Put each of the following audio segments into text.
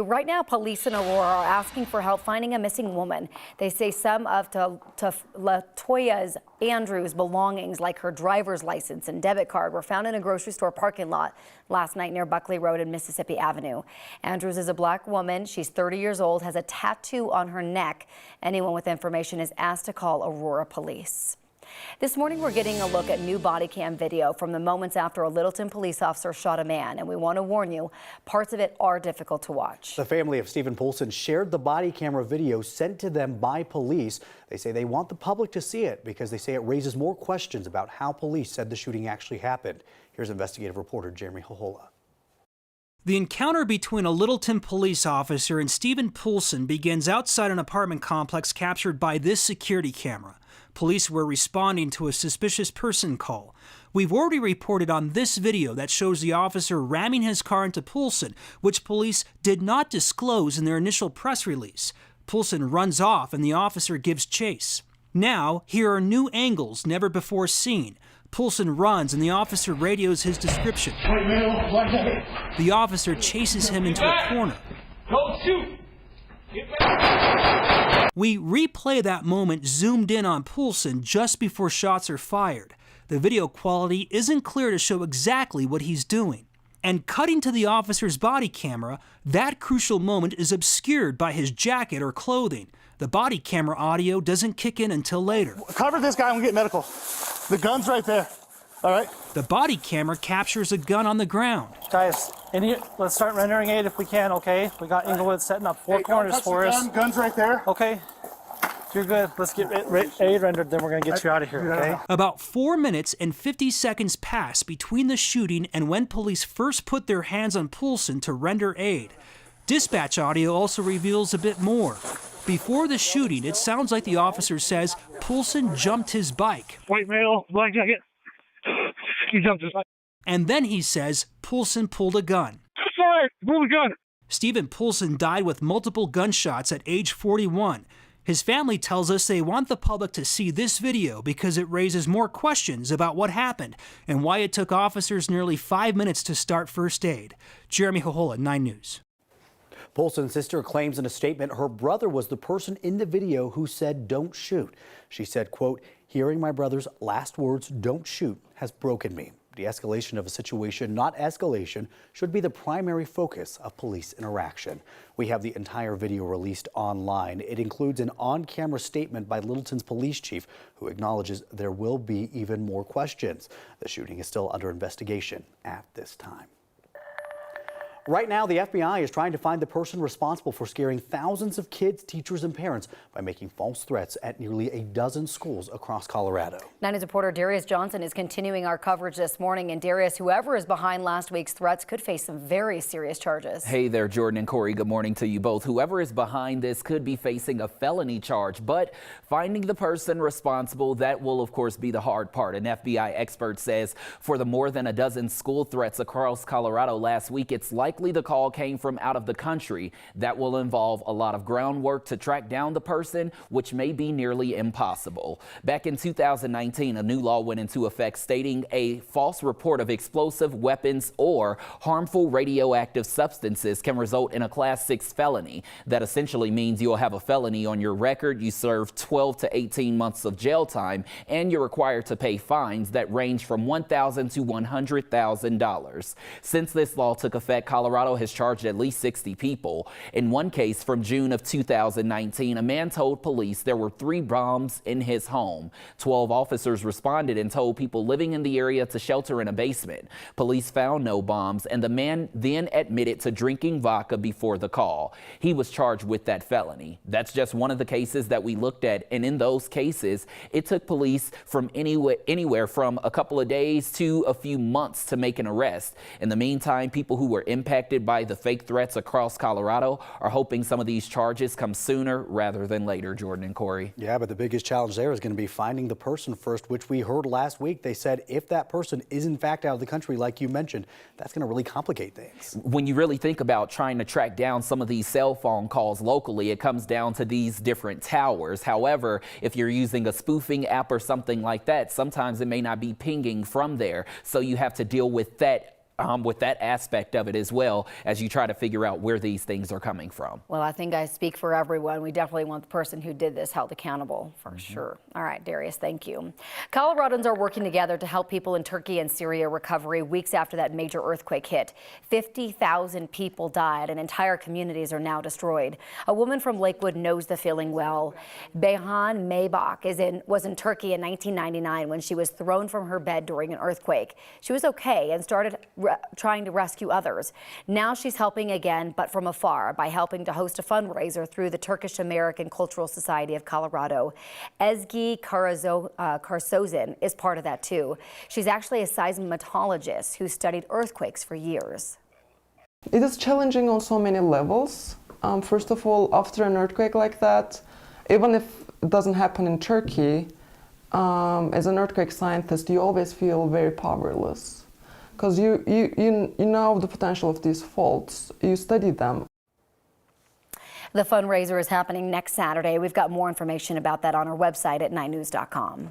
Right now, police in Aurora are asking for help finding a missing woman. They say some of Latoya Andrews' belongings, like her driver's license and debit card, were found in a grocery store parking lot last night near Buckley Road and Mississippi Avenue. Andrews is a black woman. She's 30 years old, has a tattoo on her neck. Anyone with information is asked to call Aurora police. This morning, we're getting a look at new body cam video from the moments after a Littleton police officer shot a man. And we want to warn you, parts of it are difficult to watch. The family of Stephen Poulsen shared the body camera video sent to them by police. They say they want the public to see it because they say it raises more questions about how police said the shooting actually happened. Here's investigative reporter Jeremy Hohola. The encounter between a Littleton police officer and Stephen Poulsen begins outside an apartment complex captured by this security camera. Police were responding to a suspicious person call. We've already reported on this video that shows the officer ramming his car into Poulsen, which police did not disclose in their initial press release. Poulsen runs off and the officer gives chase. Now, here are new angles never before seen. Poulsen runs and the officer radios his description. The officer chases him into a corner. Don't shoot! Get back! We replay that moment zoomed in on Poulsen just before shots are fired. The video quality isn't clear to show exactly what he's doing. And cutting to the officer's body camera, that crucial moment is obscured by his jacket or clothing. The body camera audio doesn't kick in until later. Cover this guy and we'll get medical. The gun's right there. All right. The body camera captures a gun on the ground. Guys, in here, let's start rendering aid if we can, okay? We got Inglewood setting up four corners for us. Gun's right there. Okay. You're good. Let's get aid rendered, then we're going to get you out of here, okay? About 4 minutes and 50 seconds pass between the shooting and when police first put their hands on Poulsen to render aid. Dispatch audio also reveals a bit more. Before the shooting, it sounds like the officer says Poulsen jumped his bike. White male, black jacket. He jumped his bike. And then he says Poulsen pulled a gun. Sorry, pull the gun. Stephen Poulsen died with multiple gunshots at age 41. His family tells us they want the public to see this video because it raises more questions about what happened and why it took officers nearly 5 minutes to start first aid. Jeremy Hohola, 9 News. Poulsen's sister claims in a statement her brother was the person in the video who said, "Don't shoot." She said, quote, "Hearing my brother's last words, 'don't shoot,' has broken me." De-escalation of a situation, not escalation, should be the primary focus of police interaction. We have the entire video released online. It includes an on-camera statement by Littleton's police chief who acknowledges there will be even more questions. The shooting is still under investigation at this time. Right now, the FBI is trying to find the person responsible for scaring thousands of kids, teachers, and parents by making false threats at nearly a dozen schools across Colorado. 9 News reporter Darius Johnson is continuing our coverage this morning. And Darius, whoever is behind last week's threats could face some very serious charges. Hey there, Jordan and Corey. Good morning to you both. Whoever is behind this could be facing a felony charge, but finding the person responsible, that will, of course, be the hard part. An FBI expert says for the more than a dozen school threats across Colorado last week, it's likely the call came from out of the country. That will involve a lot of groundwork to track down the person, which may be nearly impossible. Back in 2019, a new law went into effect stating a false report of explosive weapons or harmful radioactive substances can result in a Class 6 felony. That essentially means you'll have a felony on your record, you serve 12 to 18 months of jail time, and you're required to pay fines that range from $1,000 to $100,000. Since this law took effect, Colorado has charged at least 60 people. In one case from June of 2019, a man told police there were 3 bombs in his home. 12 officers responded and told people living in the area to shelter in a basement. Police found no bombs, and the man then admitted to drinking vodka before the call. He was charged with that felony. That's just one of the cases that we looked at, and in those cases, it took police from anywhere from a couple of days to a few months to make an arrest. In the meantime, people who were impacted by the fake threats across Colorado are hoping some of these charges come sooner rather than later, Jordan and Corey. Yeah, but the biggest challenge there is going to be finding the person first, which we heard last week. They said if that person is in fact out of the country, like you mentioned, that's going to really complicate things. When you really think about trying to track down some of these cell phone calls locally, it comes down to these different towers. However, if you're using a spoofing app or something like that, sometimes it may not be pinging from there. So you have to deal with that with that aspect of it as well as you try to figure out where these things are coming from. Well, I think I speak for everyone. We definitely want the person who did this held accountable for sure. All right, Darius, thank you. Coloradans are working together to help people in Turkey and Syria recovery weeks after that major earthquake hit. 50,000 people died and entire communities are now destroyed. A woman from Lakewood knows the feeling well. Beyhan Maybach was in Turkey in 1999 when she was thrown from her bed during an earthquake. She was okay and started trying to rescue others. Now she's helping again, but from afar, by helping to host a fundraiser through the Turkish American Cultural Society of Colorado. Ezgi Karsozin is part of that too. She's actually a seismologist who studied earthquakes for years. It is challenging on so many levels. First of all, after an earthquake like that, even if it doesn't happen in Turkey, as an earthquake scientist, you always feel very powerless. Because you know the potential of these faults, you study them. The fundraiser is happening next Saturday. We've got more information about that on our website at 9news.com.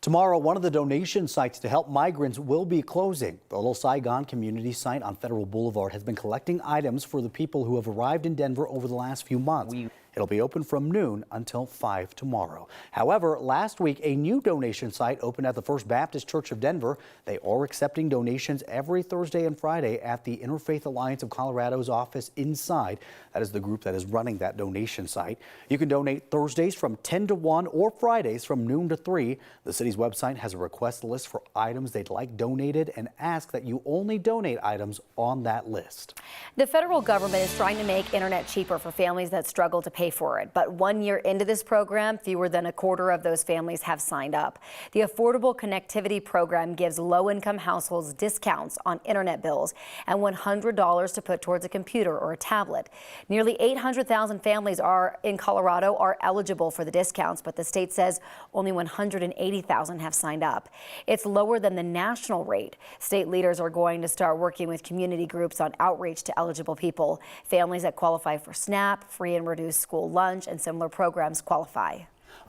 Tomorrow, one of the donation sites to help migrants will be closing. The Little Saigon community site on Federal Boulevard has been collecting items for the people who have arrived in Denver over the last few months. It'll be open from noon until 5 tomorrow. However, last week, a new donation site opened at the First Baptist Church of Denver. They are accepting donations every Thursday and Friday at the Interfaith Alliance of Colorado's office inside. That is the group that is running that donation site. You can donate Thursdays from 10 to 1 or Fridays from noon to 3. The city's website has a request list for items they'd like donated and ask that you only donate items on that list. The federal government is trying to make internet cheaper for families that struggle to pay for it. But 1 year into this program, fewer than a quarter of those families have signed up. The Affordable Connectivity Program gives low-income households discounts on internet bills and $100 to put towards a computer or a tablet. Nearly 800,000 families in Colorado are eligible for the discounts, but the state says only 180,000 have signed up. It's lower than the national rate. State leaders are going to start working with community groups on outreach to eligible people. Families that qualify for SNAP, free and reduced school lunch, and similar programs qualify.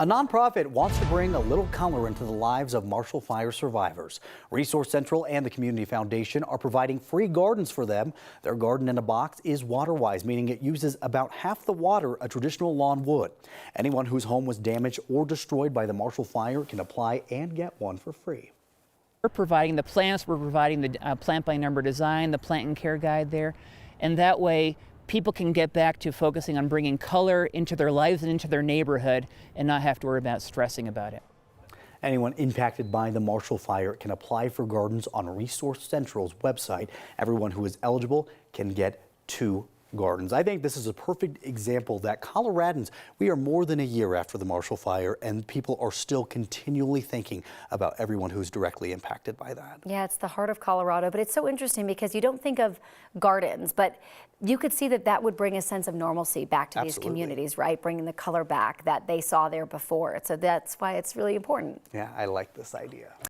A nonprofit wants to bring a little color into the lives of Marshall Fire survivors. Resource Central and the Community Foundation are providing free gardens for them. Their garden in a box is water-wise, meaning it uses about half the water a traditional lawn would. Anyone whose home was damaged or destroyed by the Marshall Fire can apply and get one for free. We're providing the plants, we're providing the plant by number design, the plant and care guide there, and that way people can get back to focusing on bringing color into their lives and into their neighborhood and not have to worry about stressing about it. Anyone impacted by the Marshall Fire can apply for gardens on Resource Central's website. Everyone who is eligible can get 2 gardens. I think this is a perfect example that Coloradans, we are more than a year after the Marshall Fire and people are still continually thinking about everyone who's directly impacted by that. Yeah, it's the heart of Colorado, but it's so interesting because you don't think of gardens, but you could see that that would bring a sense of normalcy back to these communities, right? Bringing the color back that they saw there before. So that's why it's really important. Yeah, I like this idea.